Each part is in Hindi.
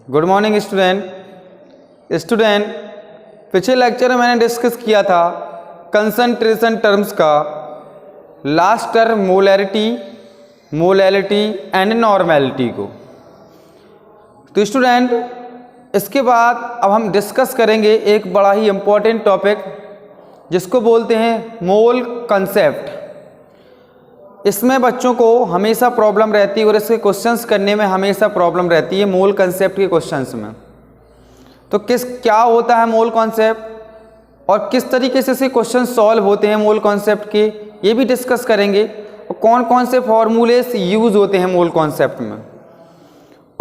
Good morning student. पिछले लेक्चर में मैंने डिस्कस किया था कंसंट्रेशन टर्म्स का, last term molality and normality को। तो स्टूडेंट इसके बाद अब हम डिस्कस करेंगे एक बड़ा ही इम्पोर्टेंट टॉपिक जिसको बोलते हैं मोल कंसेप्ट। इसमें बच्चों को हमेशा प्रॉब्लम रहती है और इसके क्वेश्चंस करने में हमेशा प्रॉब्लम रहती है मोल कंसेप्ट के क्वेश्चंस में। तो क्या होता है मोल कंसेप्ट और किस तरीके से इसके क्वेश्चन सॉल्व होते हैं मोल कंसेप्ट के, ये भी डिस्कस करेंगे। और कौन कौन से फॉर्मूलेस यूज होते हैं मोल कंसेप्ट में,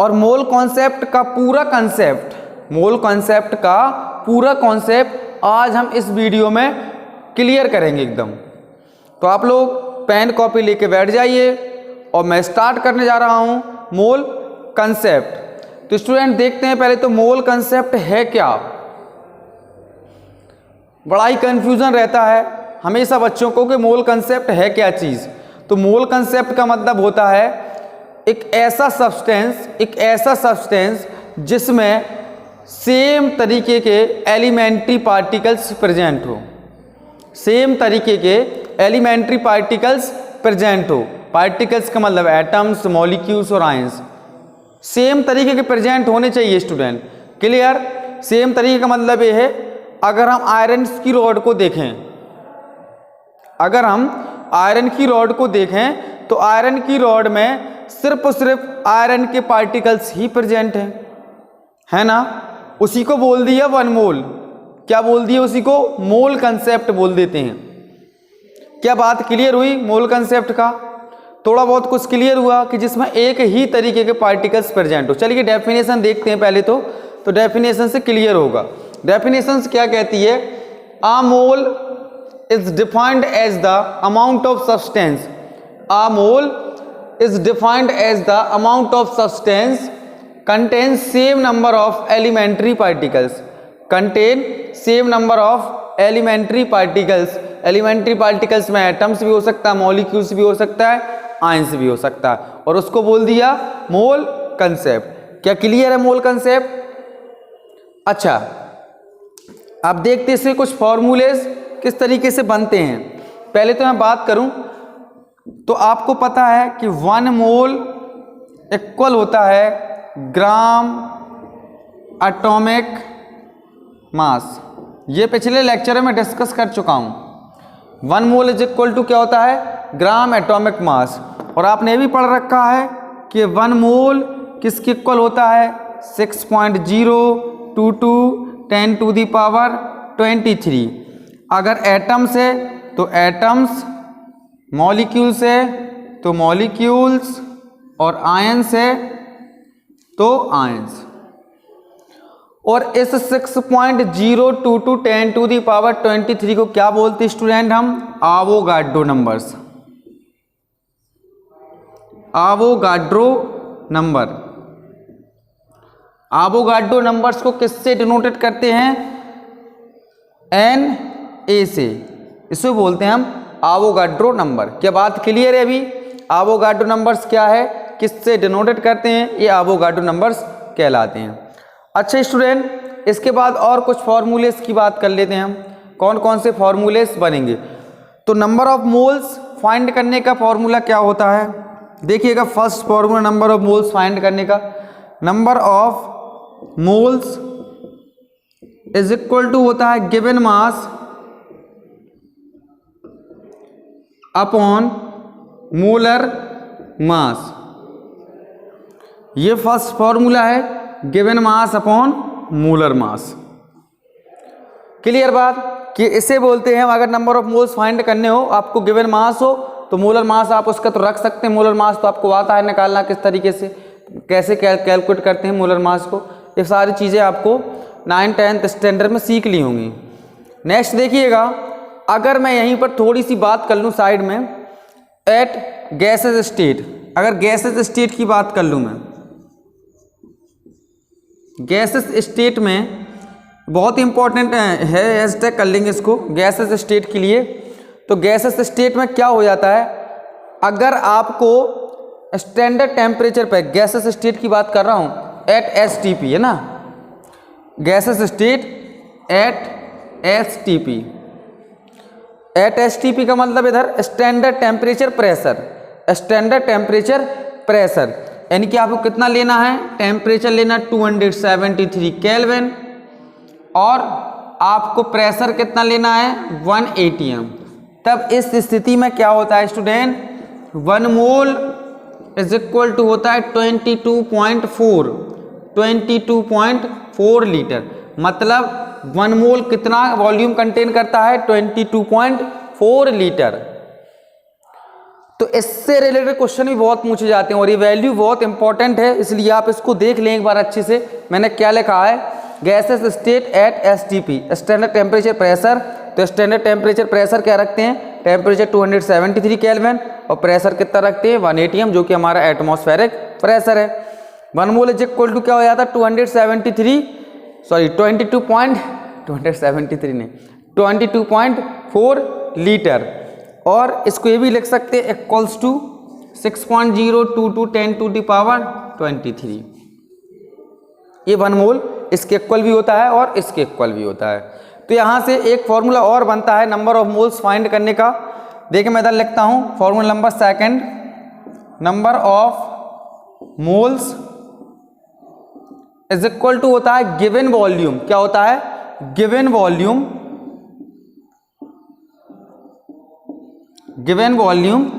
और मोल कंसेप्ट का पूरा कॉन्सेप्ट आज हम इस वीडियो में क्लियर करेंगे एकदम। तो आप लोग पेन कॉपी लेके बैठ जाइए और मैं स्टार्ट करने जा रहा हूं मोल कंसेप्ट। तो स्टूडेंट देखते हैं पहले तो मोल कंसेप्ट है क्या। बड़ा ही कंफ्यूजन रहता है हमेशा बच्चों को कि मोल कंसेप्ट है क्या चीज़। तो मोल कंसेप्ट का मतलब होता है एक ऐसा सब्सटेंस जिसमें सेम तरीके के एलिमेंट्री पार्टिकल्स प्रेजेंट हो, पार्टिकल्स का मतलब एटम्स, मॉलिक्यूल्स और आयंस सेम तरीके के प्रेजेंट होने चाहिए स्टूडेंट। क्लियर? सेम तरीके का मतलब ये है, अगर हम आयरन की रॉड को देखें तो आयरन की रॉड में सिर्फ आयरन के पार्टिकल्स ही प्रेजेंट हैं, है ना। उसी को बोल दिया वन मोल। क्या बोल दिया? उसी को मोल कंसेप्ट बोल देते हैं। क्या बात क्लियर हुई मोल कंसेप्ट का? थोड़ा बहुत कुछ क्लियर हुआ कि जिसमें एक ही तरीके के पार्टिकल्स प्रेजेंट हो। चलिए डेफिनेशन देखते हैं पहले तो डेफिनेशन से क्लियर होगा। डेफिनेशन क्या कहती है? A mole is defined as the amount of substance. A mole is defined as the amount of substance contains same number of elementary particles, elementary particles में एटम्स भी हो सकता है, मॉलिक्यूल्स भी हो सकता है, आयंस भी हो सकता है, और उसको बोल दिया मोल कंसेप्ट। क्या क्लियर है मोल कंसेप्ट? अच्छा, अब देखते हैं इसके कुछ फॉर्मूलेस किस तरीके से बनते हैं। पहले तो मैं बात करूं तो आपको पता है कि 1 मोल इक्वल होता है ग्राम एटॉमिक मास। ये पिछले लेक्चर में डिस्कस कर चुका हूं। 1 मोल इज इक्वल टू क्या होता है? ग्राम एटॉमिक मास। और आपने ये भी पढ़ रखा है कि 1 मोल किसके इक्वल होता है? 6.022 10 to the power 23। अगर एटम्स है तो एटम्स, मॉलिक्यूल्स है तो मॉलिक्यूल्स, और आयंस है तो आयंस। और इस 6.022 10 to the power 23 को क्या बोलते स्टूडेंट? हम आवोगाड्रो नंबर्स। आवोगाड्रो नंबर्स को किससे डिनोटेड करते हैं? Na से। इसे बोलते हैं हम आवोगाड्रो नंबर। क्या बात क्लियर है? अभी आवोगाड्रो नंबर्स क्या है, किससे डिनोटेड करते हैं? ये आवोगाड्रो नंबर्स कहलाते हैं। अच्छा स्टूडेंट, इसके बाद और कुछ फॉर्मूलेस की बात कर लेते हैं हम। कौन कौन से फॉर्मूलेस बनेंगे? तो नंबर ऑफ मोल्स फाइंड करने का फॉर्मूला क्या होता है? देखिएगा, first formula number of moles find करने का, number of moles is equal to होता है given mass upon molar mass. ये फर्स्ट फॉर्मूला है, given mass upon molar mass. Clear बात? कि इसे बोलते हैं, अगर नंबर ऑफ मोल्स फाइंड करने हो, आपको गिवन मास हो तो मोलर मास आप उसका तो रख सकते हैं। मोलर मास तो आपको आता है निकालना, किस तरीके से कैसे कैलकुलेट करते हैं मोलर मास को। ये सारी चीज़ें आपको 9th 10th स्टैंडर्ड में सीख ली होंगी। नेक्स्ट देखिएगा, अगर मैं यहीं पर थोड़ी सी बात कर लूँ साइड में, एट गैसेस स्टेट, अगर गैसेस स्टेट की बात कर लूँ मैं, गैसेस स्टेट में बहुत इंपॉर्टेंट है, हैशटैग कर लेंगे इसको गैसेस स्टेट के लिए। तो गैसेस स्टेट में क्या हो जाता है, अगर आपको स्टैंडर्ड टेम्परेचर पे, गैसेस स्टेट की बात कर रहा हूँ, एट एसटीपी है ना, gases state at STP. At STP का मतलब इधर standard temperature pressure, standard temperature pressure, यानी कि आपको कितना लेना है, टेम्परेचर लेना 273 केल्विन, और आपको प्रेशर कितना लेना है 1 atm। तब इस स्थिति में क्या होता है student, 1 mole is equal to होता है 22.4 लीटर। मतलब 1 मोल कितना वॉल्यूम कंटेन करता है, 22.4 लीटर। तो इससे रिलेटेड क्वेश्चन भी बहुत पूछे जाते हैं और ये वैल्यू बहुत इंपॉर्टेंट है, इसलिए आप इसको देख लें एक बार अच्छे से। मैंने क्या लिखा है, gases state at STP, standard temperature pressure. तो स्टैंडर्ड टेम्परेचर प्रेशर क्या रखते हैं, टेम्परेचर 273 केल्विन, और प्रेशर कितना रखते हैं 1 atm, जो कि हमारा एटमॉस्फेरिक प्रेशर है। 1 मोल इज इक्वल टू क्या हो जाता है 22.4 लीटर। और इसको ये भी लिख सकते हैं इक्वल्स टू 6.022 10⁻23। ये 1 मोल इसके इक्वल भी होता है और इसके इक्वल भी होता है। तो यहाँ से एक फॉर्मूला और बनता है नंबर ऑफ मोल्स फाइंड करने का। देखिए मैं इधर लिखता हूँ formula number second, number of moles is equal to होता है गिवन वॉल्यूम। क्या होता है, given volume, given volume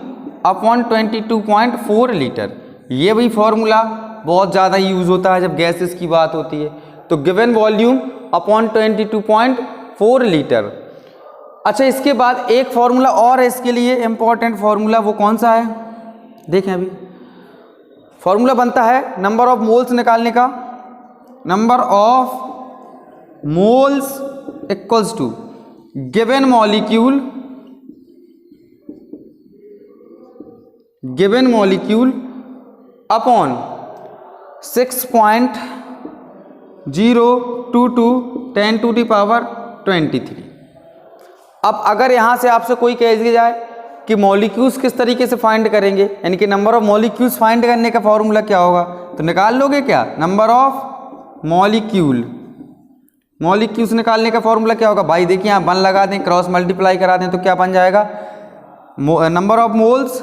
upon 22.4 litre. ये भी फॉर्मूला बहुत ज़्यादा यूज होता है जब गैसेस की बात होती है। तो गिवन वॉल्यूम अपॉन 22.4 लीटर। अच्छा, इसके बाद एक फॉर्मूला और है इसके लिए इंपॉर्टेंट फॉर्मूला, वो कौन सा है देखें। अभी फॉर्मूला बनता है नंबर ऑफ मोल्स निकालने का, number of moles equals to given molecule, given molecule upon 6.022 10⁻23। अब अगर यहाँ से आपसे कोई कह दिया जाए कि मॉलिक्यूल्स किस तरीके से फाइंड करेंगे, यानी कि नंबर ऑफ मॉलिक्यूल्स फाइंड करने का फॉर्मूला क्या होगा, तो निकाल लोगे क्या, नंबर ऑफ मॉलिक्यूल, मॉलिक्यूल्स निकालने का फॉर्मूला क्या होगा भाई। देखिए यहाँ 1 लगा दें, क्रॉस मल्टीप्लाई करा दें तो क्या बन जाएगा, number of moles,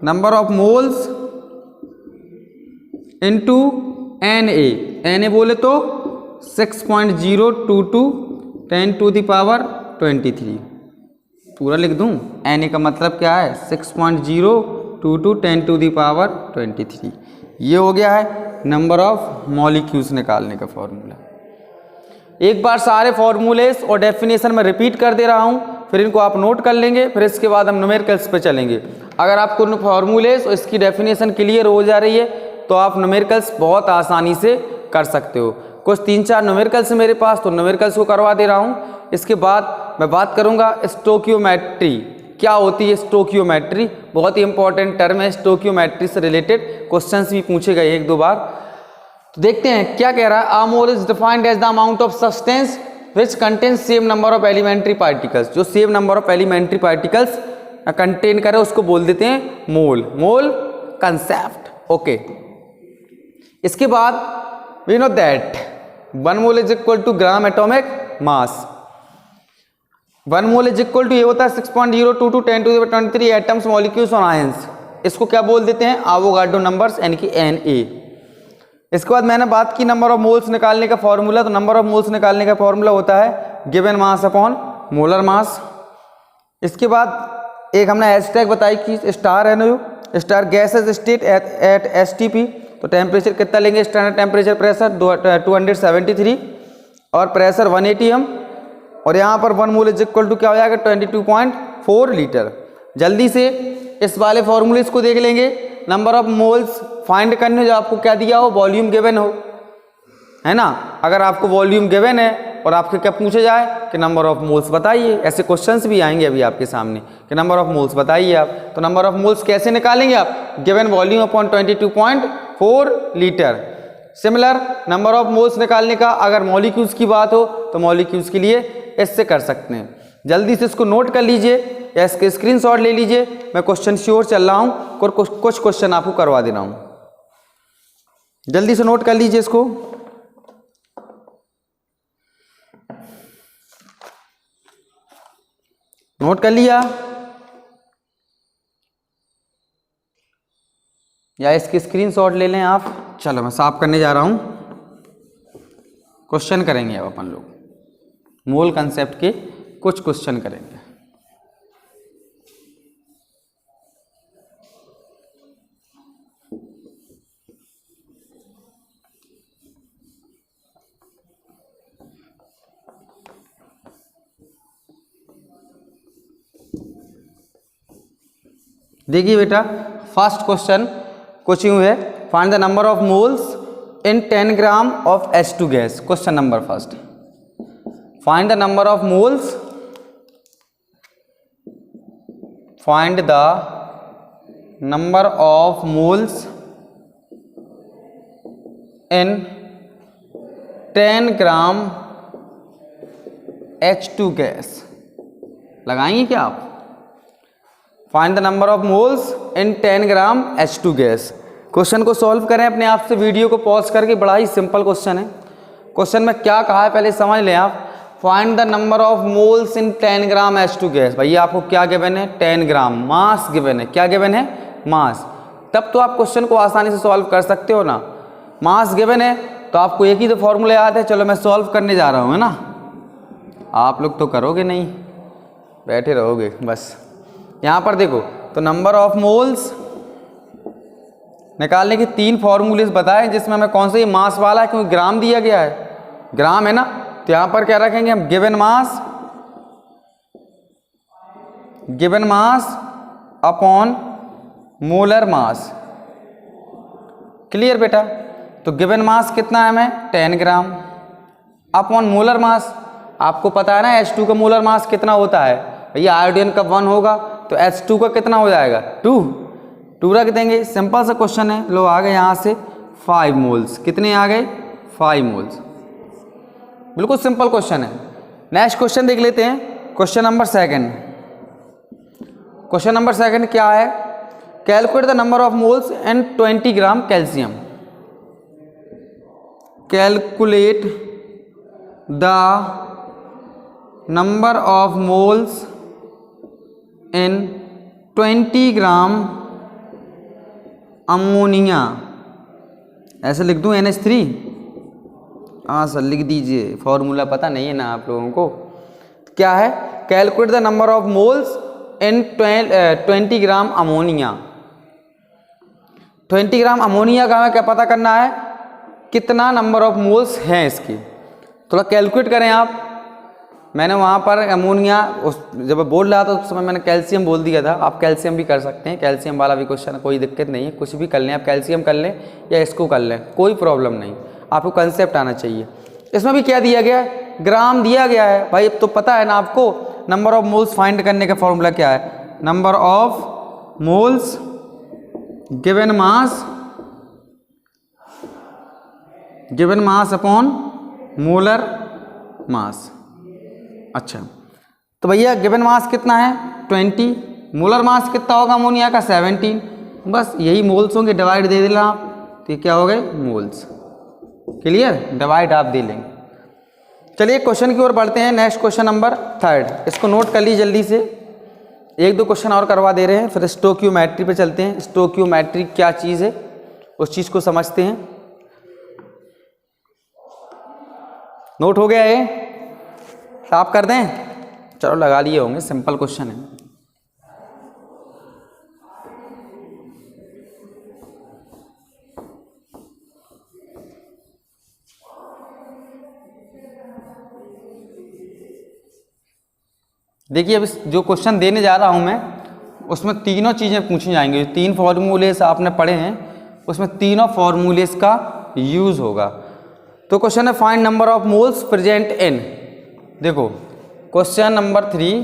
number of moles into Na बोले तो 6.022 10⁻23। पूरा लिख दूं, Na का मतलब क्या है 6.022 10⁻23। ये हो गया है नंबर ऑफ मॉलिक्यूल्स निकालने का फॉर्मूला। एक बार सारे फॉर्मूलेस और डेफिनेशन में रिपीट कर दे रहा हूँ, फिर इनको आप नोट कर लेंगे, फिर इसके बाद हम न्यूमेरिकल्स पे चलेंगे। अगर आपको फॉर्मूलेस और इसकी डेफिनेशन क्लियर हो जा रही है तो आप न्यूमेरिकल्स बहुत आसानी से कर सकते हो। कुछ 3-4 न्यूमेरिकल्स मेरे पास, तो न्यूमेरिकल्स को करवा दे रहा हूँ। इसके बाद मैं बात करूँगा स्टोकियोमेट्री। क्या होती है स्टोकियोमेट्री, बहुत ही इंपॉर्टेंट टर्म है। स्टोकियोमेट्री से रिलेटेड क्वेश्चंस भी पूछे गए 1-2 बार। तो देखते हैं क्या कह रहा है। A mole is defined as the amount of substance which contains same number of elementary particles. जो same number of elementary particles contain करे उसको बोल देते हैं मोल, मोल कंसेप्ट। ओके, इसके बाद we know that 1 mole is equal to gram atomic mass. 1 mole is equal to ये होता है 6.022 10⁻23 एटम्स, मॉलिक्यूल्स और आयंस। इसको क्या बोल देते हैं, एवोगाड्रो नंबर्स, यानी कि Na। इसके बाद मैंने बात की नंबर ऑफ मोल्स निकालने का फॉर्मूला। तो नंबर ऑफ मोल्स निकालने का फॉर्मूला होता है गिवन मास अपॉन मोलर मास। इसके बाद एक हमने हैशटैग बताई कि स्टार है ना, जो star gases state at STP. तो टेम्परेचर कितना लेंगे, स्टैंडर्ड टेम्परेचर प्रेशर 273 और प्रेशर 1 atm, और यहाँ पर 1 मोल इज इक्वल टू क्या हो जाएगा 22.4 लीटर। जल्दी से इस वाले फॉर्मूले को देख लेंगे। नंबर ऑफ मोल्स फाइंड करने जो आपको क्या दिया हो, वॉल्यूम गिवन हो, है ना। अगर आपको वॉल्यूम गिवन है और आपके क्या पूछे जाए कि नंबर ऑफ मोल्स बताइए, ऐसे क्वेश्चंस भी आएंगे अभी आपके सामने कि नंबर ऑफ मोल्स बताइए आप। तो नंबर ऑफ मोल्स कैसे निकालेंगे आप, given volume upon 22.4 litre. Similar number of moles निकालने का अगर मॉलिक्यूल्स की बात हो तो मॉलिक्यूल्स के लिए इससे कर सकते हैं। जल्दी से इसको नोट कर लीजिए या इसके स्क्रीनशॉट ले लीजिए। मैं क्वेश्चन श्योर चल रहा हूँ और कुछ क्वेश्चन आपको करवा दे रहा हूँ। जल्दी से नोट कर लीजिए इसको। नोट कर लिया या इसकी स्क्रीनशॉट ले लें आप। चलो मैं साफ करने जा रहा हूं। क्वेश्चन करेंगे अब अपन लोग मोल कंसेप्ट के कुछ क्वेश्चन करेंगे। देखिए बेटा, फर्स्ट क्वेश्चन कुछ यूं है, find the number of moles in 10 gram of H2 gas. Question number first, find the number of moles, find the number of moles in 10 gram H2 gas. लगाएंगे क्या आप? Find the number of moles in 10 gram H2 gas. Question को सॉल्व करें अपने आप से वीडियो को पॉज करके। बड़ा ही सिंपल क्वेश्चन है। क्वेश्चन में क्या कहा है पहले समझ लें आप। Find the number of moles in 10 gram H2 gas. भैया आपको क्या गिवन है? 10 ग्राम मास गिवन है। क्या गिवन है? मास। तब तो आप क्वेश्चन को आसानी से सॉल्व कर सकते हो ना। मास गिवन है तो आपको एक ही तो फॉर्मूला याद है। चलो मैं सॉल्व करने जा रहा हूँ, है ना। आप लोग तो करोगे नहीं, बैठे रहोगे बस। यहाँ पर देखो तो नंबर ऑफ मोल्स निकालने के 3 फॉर्मूले बताए, जिसमें हमें कौन सा ये मास वाला है, क्योंकि ग्राम दिया गया है, ग्राम है ना। तो यहाँ पर क्या रखेंगे हम? Given mass upon molar mass. Clear बेटा? तो गिवन मास कितना है हमें? 10 ग्राम अपॉन मोलर मास। आपको पता है ना H2 का मोलर मास कितना होता है भैया? आयोडीन का 1 होगा तो H2 का कितना हो जाएगा? 2 रख देंगे। सिंपल सा क्वेश्चन है। लो आ गए यहाँ से 5 मोल्स। कितने आ गए? 5 मोल्स। बिल्कुल सिंपल क्वेश्चन है। नेक्स्ट क्वेश्चन देख लेते हैं। Question number second. Question number second क्या है? Calculate the number of moles in 20 gram calcium. Calculate the number of moles in 20 gram ammonia. ऐसे लिख दूं NH3? हाँ सर लिख दीजिए, फॉर्मूला पता नहीं है ना आप लोगों को। क्या है? Calculate the number of moles in 20 gram ammonia. 20 gram ammonia का हमें क्या पता करना है? कितना नंबर ऑफ मोल्स हैं इसके। थोड़ा कैलकुलेट करें आप। मैंने वहाँ पर अमोनिया जब बोल रहा था उस समय मैंने कैल्शियम बोल दिया था। आप कैल्शियम भी कर सकते हैं, कैल्शियम वाला भी क्वेश्चन, कोई दिक्कत नहीं है। कुछ भी कर लें आप, कैल्शियम कर लें या इसको कर लें, कोई प्रॉब्लम नहीं। आपको कंसेप्ट आना चाहिए। इसमें भी क्या दिया गया है? ग्राम दिया गया है भाई। अब तो पता है ना आपको नंबर ऑफ मोल्स फाइंड करने का फॉर्मूला क्या है? Number of moles given mass upon molar मास। अच्छा तो भैया गिवन मास कितना है? 20। मोलर मास कितना होगा अमोनिया का? 17। बस यही मोल्स होंगे, डिवाइड दे देना आप, तो क्या हो गए? मोल्स। क्लियर? डिवाइड आप दे लेंगे। चलिए क्वेश्चन की ओर बढ़ते हैं। Next question number 3। इसको नोट कर लीजिए जल्दी से। 1-2 क्वेश्चन और करवा दे रहे हैं, फिर स्टोक्योमेट्री पे चलते हैं। स्टोक्योमेट्री क्या चीज़ है उस चीज़ को समझते हैं। नोट हो गया ये? साफ कर दें? चलो लगा लिए होंगे, सिंपल क्वेश्चन है। देखिए अब जो क्वेश्चन देने जा रहा हूं मैं उसमें तीनों चीज़ें पूछी जाएंगी। 3 फॉर्मूलेस आपने पढ़े हैं उसमें तीनों फॉर्मूलेस का यूज़ होगा। तो क्वेश्चन है find number of moles present in. देखो question number 3,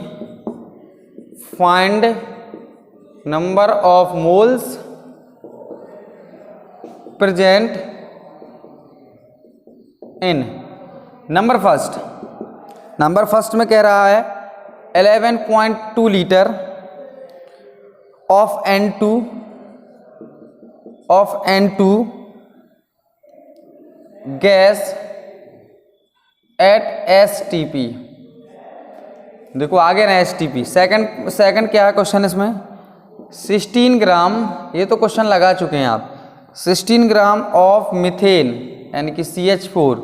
find number of moles present in. Number first में कह रहा है 11.2 litre of N2 gas at STP। देखो आगे ना STP, सेकंड क्या है क्वेश्चन इसमें, 16 ग्राम, ये तो क्वेश्चन लगा चुके हैं आप, 16 ग्राम ऑफ मीथेन यानी कि CH4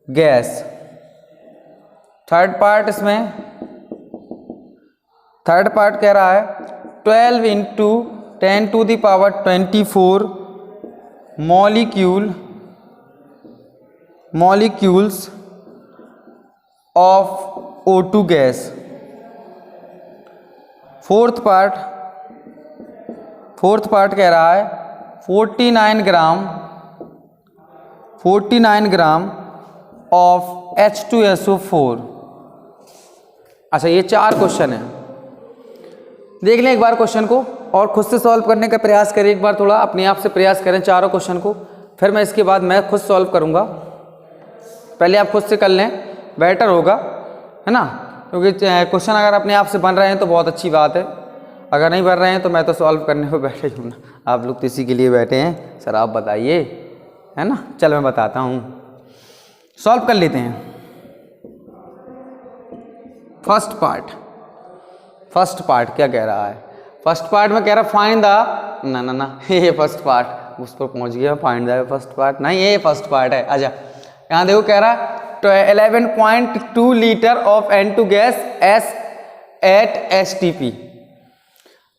गैस। थर्ड पार्ट इसमें, थर्ड पार्ट कह रहा है 12 into 10 to the power 24 molecules of O2 gas. Fourth part कह रहा है 49 ग्राम ऑफ H2SO4। अच्छा ये 4 क्वेश्चन है, देख लें एक बार क्वेश्चन को और खुद से सॉल्व करने का प्रयास करें, एक बार थोड़ा अपने आप से प्रयास करें चारों क्वेश्चन को, फिर मैं इसके बाद मैं खुद सॉल्व करूंगा। पहले आप खुद से कर लें, बेटर होगा, है ना, क्योंकि क्वेश्चन अगर अपने आप से बन रहे हैं तो बहुत अच्छी बात है, अगर नहीं बन रहे हैं तो मैं तो सॉल्व करने को बैठे ही हूँ ना, आप लोग तो इसी के लिए बैठे हैं, सर आप बताइए, है ना। चल मैं बताता हूँ, सॉल्व कर लेते हैं। फर्स्ट पार्ट क्या कह रहा है, फर्स्ट पार्ट में कह रहा फाइंड द, ना ये फर्स्ट पार्ट, उस पर पहुंच गया, फाइंड द फर्स्ट पार्ट नहीं, ये फर्स्ट पार्ट है। अच्छा यहाँ देखो कह रहा है 11.2 litre of N2 gas at STP।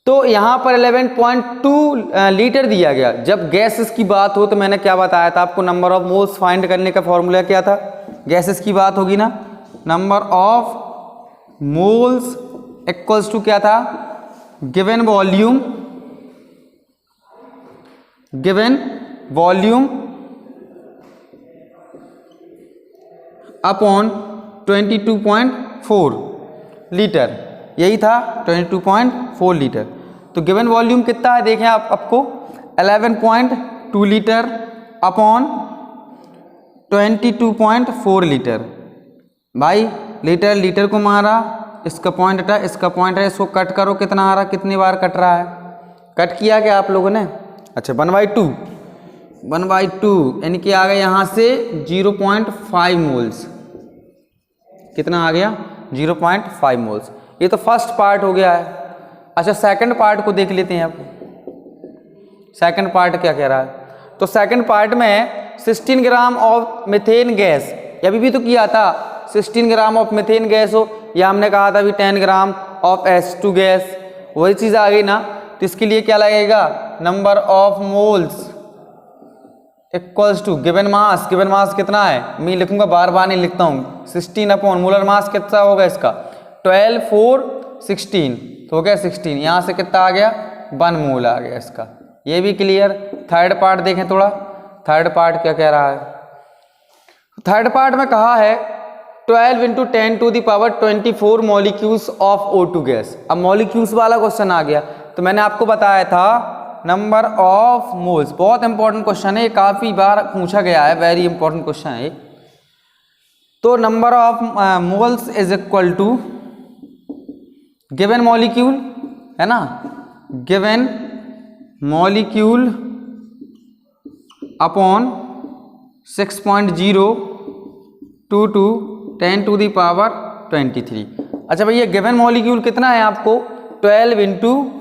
तो यहाँ पर 11.2 लीटर दिया गया। जब गैसेस की बात हो तो मैंने क्या बताया था आपको, नंबर ऑफ मोल्स फाइंड करने का फॉर्मूला क्या था, गैसेस की बात होगी ना, number of moles equals to क्या था, गिवन वॉल्यूम अपॉन 22.4 लीटर, यही था 22.4 लीटर। तो गिवन वॉल्यूम कितना है देखें आप, आपको 11.2 लीटर अपॉन 22.4 लीटर। भाई लीटर को मारा, इसका पॉइंट हटा, इसका पॉइंट है, इसको कट करो, कितना आ रहा, कितनी बार कट रहा है, कट किया क्या आप लोगों ने। अच्छा 1/2 यानी कि आ गया यहाँ से 0.5 मोल्स, कितना आ गया 0.5 मोल्स। ये तो फर्स्ट पार्ट हो गया है। अच्छा सेकंड पार्ट को देख लेते हैं आप, सेकंड पार्ट क्या कह रहा है। तो सेकंड पार्ट में 16 ग्राम ऑफ मीथेन गैस, अभी भी तो किया था 16 ग्राम ऑफ मीथेन गैस हो, या हमने कहा था अभी 10 ग्राम ऑफ H2 गैस, वही चीज़ आ गई ना। तो इसके लिए क्या लगेगा, number of moles equals to given mass कितना है, मैं लिखूंगा, बार बार नहीं लिखता हूँ, 16 अपॉन मोलर मास कितना होगा इसका 12 4 16, तो हो गया 16, यहाँ से कितना आ गया 1 मोल आ गया इसका, ये भी क्लियर। थर्ड पार्ट देखें थोड़ा, थर्ड पार्ट क्या कह रहा है। थर्ड पार्ट में कहा है 12 into 10 to the power 24 molecules of O2 gas. अब मॉलिक्यूल्स वाला क्वेश्चन आ गया, तो मैंने आपको बताया था नंबर ऑफ मोल्स, बहुत इंपॉर्टेंट क्वेश्चन है, ये काफी बार पूछा गया है, वेरी इंपॉर्टेंट क्वेश्चन है। तो number of moles is equal to given molecule, है ना, given molecule upon 6.022 10 to the power 23। अच्छा भैया गिवन मॉलिक्यूल कितना है आपको, 12 into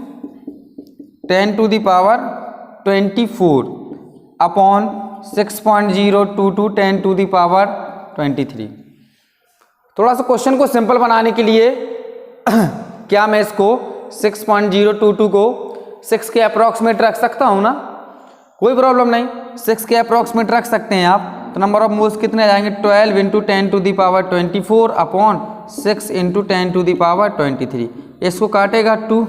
10 to the power 24 upon 6.022 10 to the power 23। थोड़ा सा क्वेश्चन को सिंपल बनाने के लिए क्या मैं इसको 6.022 को 6 के अप्रॉक्सीमेट रख सकता हूँ ना, कोई प्रॉब्लम नहीं, 6 के अप्रॉक्सीमेट रख सकते हैं आप। तो नंबर ऑफ मोल्स कितने आ जाएंगे, 12 into 10 to the power 24 upon 6 into 10 to the power 23। इसको काटेगा 2,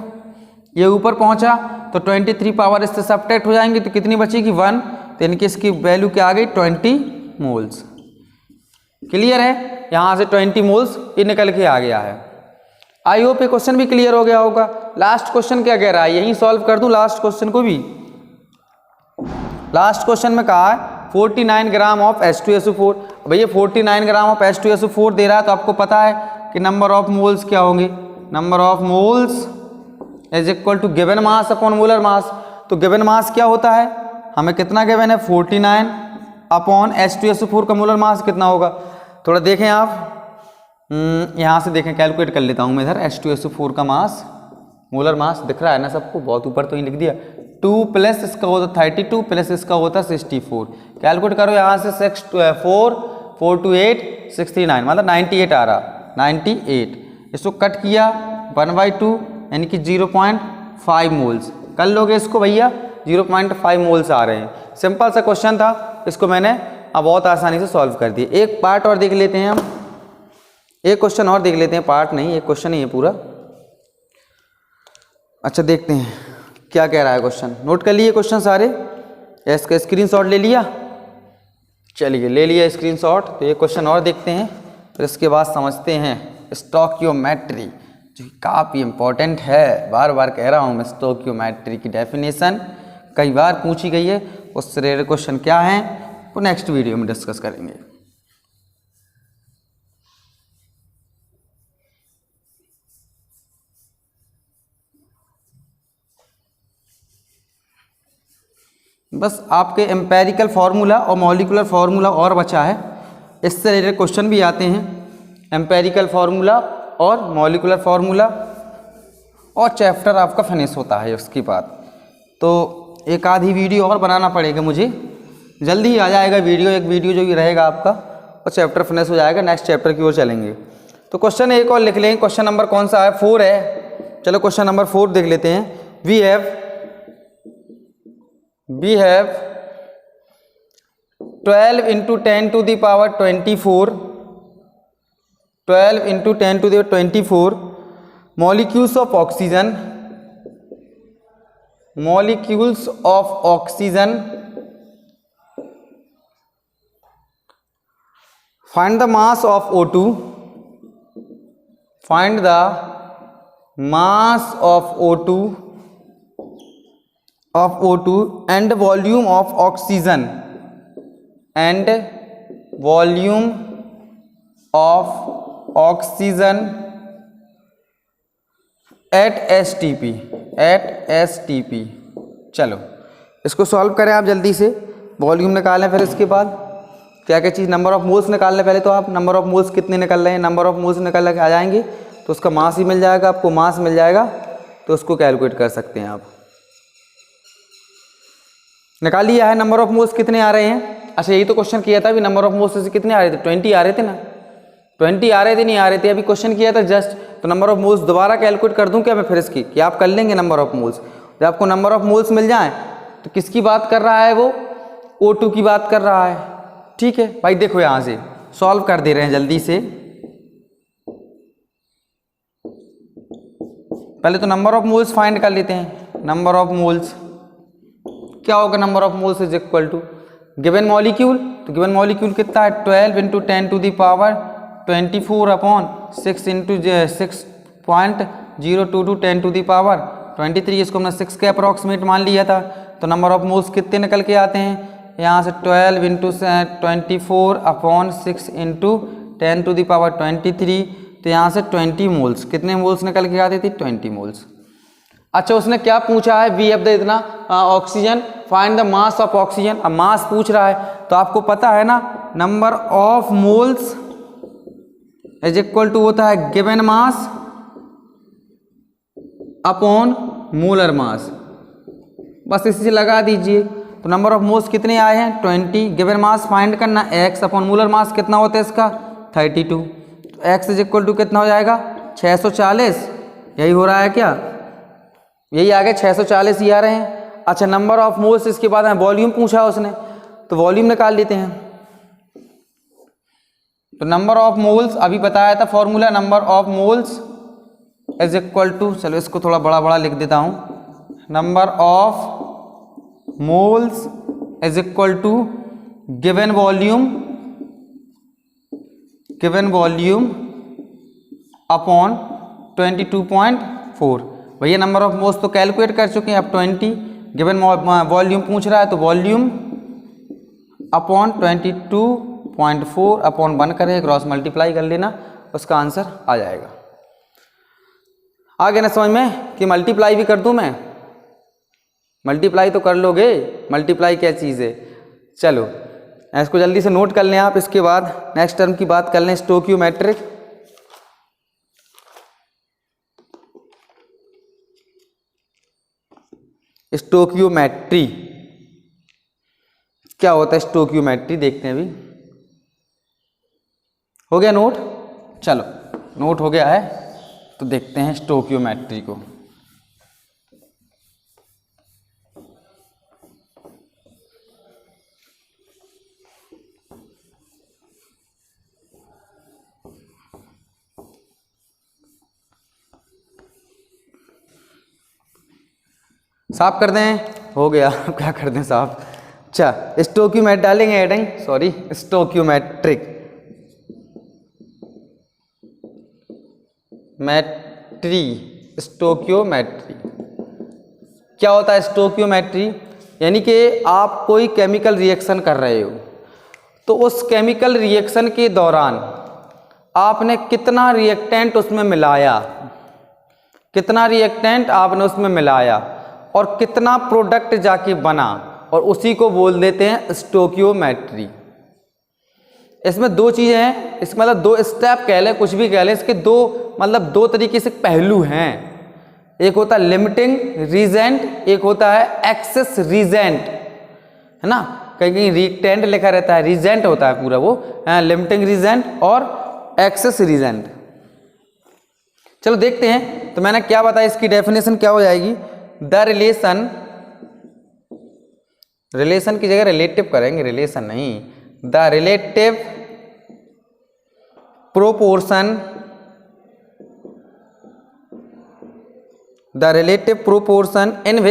ये ऊपर पहुंचा तो 23 पावर इससे सब्ट्रैक्ट हो जाएंगे, तो कितनी बचेगी 1, तो इनकी इसकी वैल्यू क्या आ गई 20 मोल्स। क्लियर है, यहाँ से 20 मोल्स ये निकल के आ गया है। आई होप ये क्वेश्चन भी क्लियर हो गया होगा। लास्ट क्वेश्चन क्या कह रहा है, यही सॉल्व कर दूं लास्ट क्वेश्चन को भी। लास्ट क्वेश्चन में कहा है 49 ग्राम ऑफ H2SO4। भैया 49 ग्राम ऑफ H2SO4 दे रहा है, तो आपको पता है कि नंबर ऑफ मोल्स क्या होंगे, number of moles is equal to given mass upon molar mass. तो गिवन मास क्या होता है, हमें कितना गिवन है 49, अपॉन H2SO4 का मोलर मास कितना होगा। थोड़ा देखें आप, यहाँ से देखें, कैलकुलेट कर लेता हूँ मैं इधर। H2SO4 का मास, मोलर मास दिख रहा है ना सबको, बहुत ऊपर तो ही लिख दिया। 2 प्लस इसका होता 32 प्लस इसका होता 64। कैलकुलेट करो यहाँ से 6 4 2 8 69, मतलब 98 आ रहा, 98। इसको कट किया 1/2 यानी कि 0.5 मोल्स। कर लोगे इसको भैया, 0.5 मोल्स आ रहे हैं। सिंपल सा क्वेश्चन था, इसको मैंने अब बहुत आसानी से सॉल्व कर दिया। एक पार्ट और देख लेते हैं हम, एक क्वेश्चन और देख लेते हैं, पार्ट नहीं एक क्वेश्चन ही है पूरा। अच्छा देखते हैं क्या कह रहा है क्वेश्चन। नोट कर लिए क्वेश्चन सारे, इसका स्क्रीनशॉट ले लिया। चलिए ले लिया स्क्रीनशॉट। तो ये क्वेश्चन और देखते हैं, फिर इसके बाद समझते हैं स्टोइकियोमेट्री, जो काफ़ी इंपॉर्टेंट है। बार बार कह रहा हूँ मैं, स्टोइकियोमेट्री की डेफिनेशन कई बार पूछी गई है। उससे रिलेटेड क्वेश्चन क्या है वो नेक्स्ट वीडियो में डिस्कस करेंगे। बस आपके एम्पेरिकल फार्मूला और मॉलिकुलर फार्मूला और बचा है, इससे रिलेटेड क्वेश्चन भी आते हैं। एम्पेरिकल फार्मूला और मॉलिकुलर फार्मूला, और चैप्टर आपका फिनिश होता है उसके बाद। तो एक आधी वीडियो और बनाना पड़ेगा मुझे, जल्दी ही आ जाएगा वीडियो, एक वीडियो जो भी रहेगा आपका, और चैप्टर फिनिश हो जाएगा, नेक्स्ट चैप्टर की ओर चलेंगे। तो क्वेश्चन एक और लिख लेंगे। क्वेश्चन नंबर कौन सा है, 4 है। चलो क्वेश्चन नंबर 4 देख लेते हैं। We have 12 × 10 to the power 24, 12 × 10 to the 24 molecules of oxygen, find the mass of O2, find the mass of O2 and volume of oxygen, and volume of oxygen at STP, चलो इसको सॉल्व करें आप जल्दी से। वॉल्यूम निकालें, फिर इसके बाद क्या क्या चीज़, नंबर ऑफ मोल्स निकालने। पहले तो आप नंबर ऑफ मोल्स कितने निकल रहे हैं, नंबर ऑफ मोल्स निकल के आ जाएंगे तो उसका मास ही मिल जाएगा, आपको मास मिल जाएगा तो उसको कैलकुलेट कर सकते हैं आप। निकाल लिया है नंबर ऑफ मोल्स कितने आ रहे हैं। अच्छा यही तो क्वेश्चन किया था अभी, नंबर ऑफ मोल्स से कितने आ रहे थे, 20 आ रहे थे ना, 20 आ रहे थे, नहीं आ रहे थे अभी क्वेश्चन किया था जस्ट। तो नंबर ऑफ मोल्स दोबारा कैलकुलेट कर दूं क्या मैं फिर इसकी, कि आप कर लेंगे नंबर ऑफ मोल्स। जब आपको नंबर ऑफ मोल्स मिल जाए तो किसकी बात कर रहा है वो, O2 की बात कर रहा है। ठीक है भाई, देखो यहाँ से सॉल्व कर दे रहे हैं जल्दी से। पहले तो नंबर ऑफ मोल्स फाइंड कर लेते हैं। नंबर ऑफ मोल्स क्या होगा, number of moles is equal to given molecule. तो गिवन मॉलिक्यूल कितना है, 12 × 10 to the power 24 upon 6 × 6.022 10 to the power 23। इसको हमने 6 के अप्रॉक्सीमेट मान लिया था। तो नंबर ऑफ मोल्स कितने निकल के आते हैं यहाँ से, 12 × 24 अपॉन 6 × 10 to the power 23। तो यहाँ से 20 मोल्स, कितने मोल्स निकल के आते थे, 20 मोल्स। अच्छा उसने क्या पूछा है, वी हैव द इतना oxygen, find the mass of oxygen. अब मास पूछ रहा है तो आपको पता है ना, number of moles is equal to होता है given mass upon molar mass, बस इसी से लगा दीजिए। तो नंबर ऑफ मोल्स कितने आए हैं, 20। गिवन मास फाइंड करना, x अपॉन मोलर मास कितना होता है इसका, 32। तो x इज इक्वल टू कितना हो जाएगा, 640। यही हो रहा है क्या, यही आ गए 640 ही आ रहे हैं। अच्छा नंबर ऑफ मोल्स, इसके बाद वॉल्यूम पूछा उसने, तो वॉल्यूम निकाल लेते हैं। तो नंबर ऑफ मोल्स अभी बताया था formula, number of moles is equal to, चलो इसको थोड़ा बड़ा बड़ा लिख देता हूं, number of moles is equal to given volume upon 22.4। भैया नंबर ऑफ मोल्स तो कैलकुलेट कर चुके हैं, अब 20 गिवन वॉल्यूम पूछ रहा है तो वॉल्यूम अपॉन 22.4 अपॉन 1 करें, क्रॉस मल्टीप्लाई कर लेना, उसका आंसर आ जाएगा। आ गया ना समझ में कि मल्टीप्लाई भी कर दूं मैं, मल्टीप्लाई तो कर लोगे, मल्टीप्लाई क्या चीज़ है। चलो इसको जल्दी से नोट कर लें आप। इसके बाद नेक्स्ट टर्म की बात कर लें, स्टोकियोमेट्रिक। स्टोकियोमेट्री क्या होता है? स्टोकियोमेट्री देखते हैं अभी। हो गया नोट? चलो नोट हो गया है तो देखते हैं स्टोकियोमेट्री को। साफ कर दें? हो गया। क्या कर दें साफ? अच्छा स्टोकियोमेट्री डालेंगे हेडिंग, सॉरी स्टोकियोमेट्रिक मैट्री। स्टोकियोमेट्री क्या होता है? स्टोकियोमेट्री यानी कि आप कोई केमिकल रिएक्शन कर रहे हो तो उस केमिकल रिएक्शन के दौरान आपने कितना रिएक्टेंट उसमें मिलाया, कितना रिएक्टेंट आपने उसमें मिलाया और कितना प्रोडक्ट जाके बना, और उसी को बोल देते हैं स्टोकियोमेट्री। इसमें दो चीज़ें हैं, इसमें मतलब दो स्टेप कह लें, कुछ भी कह लें, इसके दो मतलब दो तरीके से पहलू हैं। एक होता है लिमिटिंग रीजेंट, एक होता है एक्सेस रीजेंट, है ना। कहीं कहीं रिएक्टेंट लिखा रहता है, रीजेंट होता है पूरा वो, लिमिटिंग रीजेंट और एक्सेस रीजेंट। चलो देखते हैं। तो मैंने क्या बताया, इसकी डेफिनेशन क्या हो जाएगी? द रिलेशन, रिलेशन की जगह रिलेटिव करेंगे, रिलेशन नहीं, the relative proportion, the relative proportion in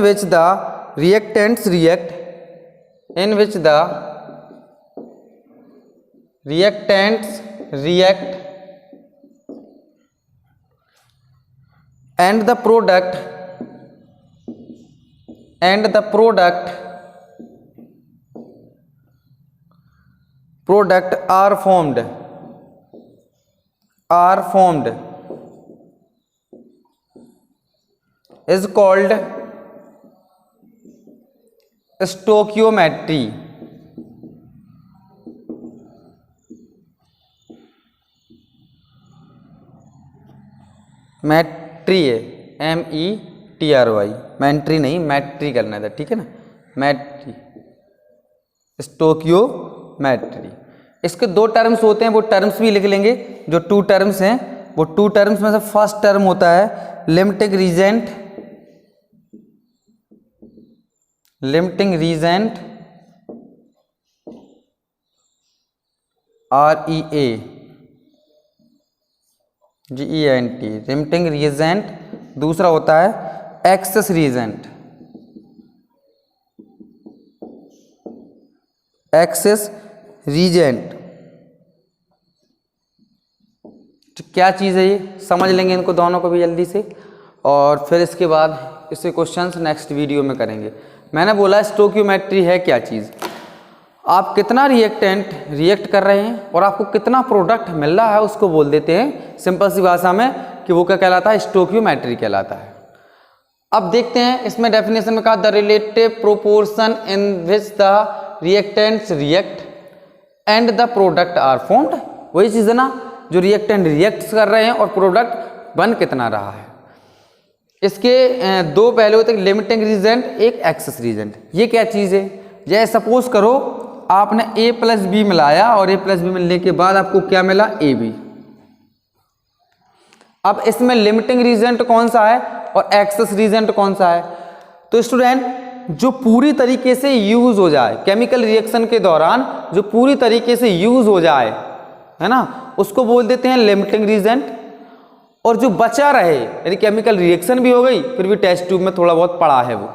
which the reactants react, in which the reactants react and the product are formed is called stoichiometry. मैट्री है, METRY, मैट्री नहीं, मैट्री करना था, ठीक है ना, मैट्री, स्टोकियोमेट्री। इसके दो टर्म्स होते हैं, वो टर्म्स भी लिख लेंगे। जो टू टर्म्स हैं वो टू टर्म्स में से फर्स्ट टर्म होता है limiting reagent, limiting reagent REA GENT, limiting reagent. दूसरा होता है एक्सेस रीजेंट, एक्सेस रीजेंट। तो क्या चीज़ है ये, समझ लेंगे इनको दोनों को भी जल्दी से, और फिर इसके बाद इससे क्वेश्चंस नेक्स्ट वीडियो में करेंगे। मैंने बोला स्टोकियोमेट्री है क्या चीज़, आप कितना रिएक्टेंट रिएक्ट कर रहे हैं और आपको कितना प्रोडक्ट मिल रहा है, उसको बोल देते हैं सिंपल सी भाषा में कि वो क्या कहलाता है? स्टोकियोमेट्री कहलाता है। अब देखते हैं इसमें डेफिनेशन में कहा, the relative proportion in which the reactants react and the product are formed. वही चीज़ है ना, जो रिएक्टेंट रिएक्ट कर रहे हैं और प्रोडक्ट बन कितना रहा है। इसके दो पहलू होते हैं, लिमिटिंग रीजेंट, एक एक्सेस रीजेंट। ये क्या चीज़ है? जैसे सपोज करो आपने A+B मिलाया और A+B मिलने के बाद आपको क्या मिला? AB। अब इसमें लिमिटिंग रीजेंट कौन सा है और एक्सेस रीजेंट कौन सा है? तो स्टूडेंट जो पूरी तरीके से यूज हो जाए, केमिकल रिएक्शन के दौरान जो पूरी तरीके से यूज हो जाए, है ना, उसको बोल देते हैं लिमिटिंग रीजेंट। और जो बचा रहे, यानी केमिकल रिएक्शन भी हो गई फिर भी टेस्ट ट्यूब में थोड़ा बहुत पड़ा है वो,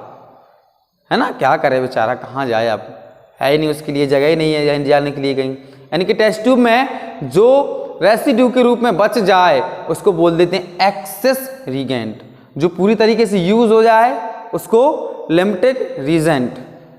है ना, क्या करे बेचारा, कहाँ जाए, अब है ही नहीं, उसके लिए जगह ही नहीं है जाने के लिए कहीं। यानी कि टेस्ट ट्यूब में जो रेसिड्यू के रूप में बच जाए उसको बोल देते हैं एक्सेस रीजेंट। जो पूरी तरीके से यूज हो जाए उसको लिमिटेड रीजेंट।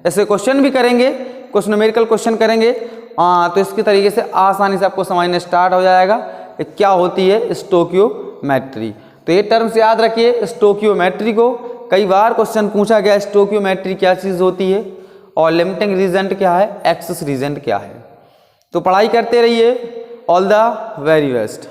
ऐसे क्वेश्चन भी करेंगे, कुछ न्यूमेरिकल क्वेश्चन करेंगे, तो इसके तरीके से आसानी से आपको समझने स्टार्ट हो जाएगा क्या होती है स्टोकियोमेट्री। तो ये टर्म्स याद रखिए, स्टोकियोमेट्री को कई बार क्वेश्चन पूछा गया स्टोकियोमेट्री क्या चीज़ होती है और लिमिटिंग रीजेंट क्या है, एक्सेस रीजेंट क्या है। तो पढ़ाई करते रहिए। All the very best.